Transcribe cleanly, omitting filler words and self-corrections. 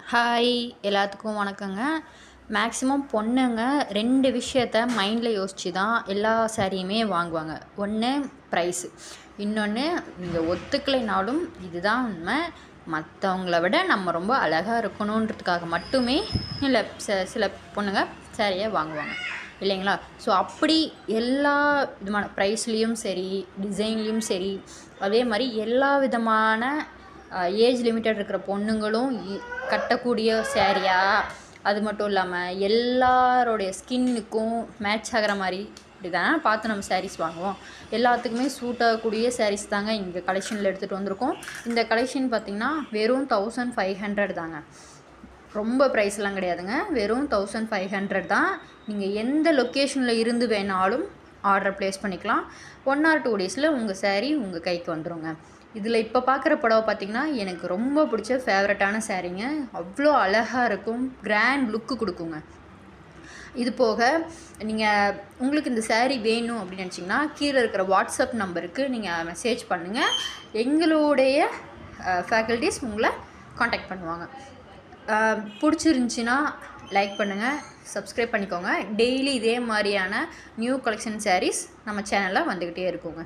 Hi எல்லாத்துக்கும் வணக்கங்க. Maximum பொண்ணுங்க 2 விஷயத்த மைண்டில் யோசித்து தான் எல்லா சாரியுமே வாங்குவாங்க. ஒன்று ப்ரைஸு, இன்னொன்று நீங்கள் ஒத்துக்கலைனாலும் இதுதான் உண்மை, மற்றவங்கள விட நம்ம ரொம்ப அழகாக இருக்கணுன்றதுக்காக மட்டுமே இல்லை சில பொண்ணுங்க சாரியை வாங்குவாங்க இல்லைங்களா? ஸோ அப்படி எல்லா விதமான ப்ரைஸ்லேயும் சரி, டிசைன்லேயும் சரி, அதே மாதிரி எல்லா விதமான ஏஜ் லிமிட்டட் இருக்கிற பொண்ணுங்களும் கட்டக்கூடிய சாரியா, அது மட்டும் இல்லாமல் எல்லாரோடைய ஸ்கின்னுக்கும் மேட்ச் ஆகிற மாதிரி இப்படி தானே பார்த்து நம்ம சாரீஸ் வாங்குவோம். எல்லாத்துக்குமே சூட் ஆகக்கூடிய சாரீஸ் தாங்க இங்கே கலெக்ஷனில் எடுத்துகிட்டு வந்திருக்கோம். இந்த கலெக்ஷன் பார்த்திங்கன்னா வெறும் 1500 தாங்க, ரொம்ப ப்ரைஸ்லாம் கிடையாதுங்க. வெறும் 1500 தான். நீங்கள் எந்த லொக்கேஷனில் இருந்து வேணாலும் ஆர்டர் ப்ளேஸ் பண்ணிக்கலாம். 1 or 2 டேஸில் உங்கள் சாரீ உங்கள் கைக்கு வந்துடுங்க. இதில் இப்போ பார்க்குற புடவை பார்த்திங்கன்னா எனக்கு ரொம்ப பிடிச்ச ஃபேவரட்டான சாரீங்க. அவ்வளோ அழகாக இருக்கும், கிராண்ட் லுக்கு கொடுக்குங்க. இது போக நீங்கள் உங்களுக்கு இந்த சாரீ வேணும் அப்படின்னு நினச்சிங்கன்னா கீழே இருக்கிற வாட்ஸ்அப் நம்பருக்கு நீங்கள் மெசேஜ் பண்ணுங்கள். எங்களுடைய ஃபேக்கல்ட்டிஸ் உங்களை காண்டாக்ட் பண்ணுவாங்க. பிடிச்சிருந்துச்சின்னா லைக் பண்ணுங்கள், சப்ஸ்கிரைப் பண்ணிக்கோங்க. டெய்லி இதே மாதிரியான நியூ கலெக்ஷன் சாரீஸ் நம்ம சேனலில் வந்துக்கிட்டே இருக்குங்க.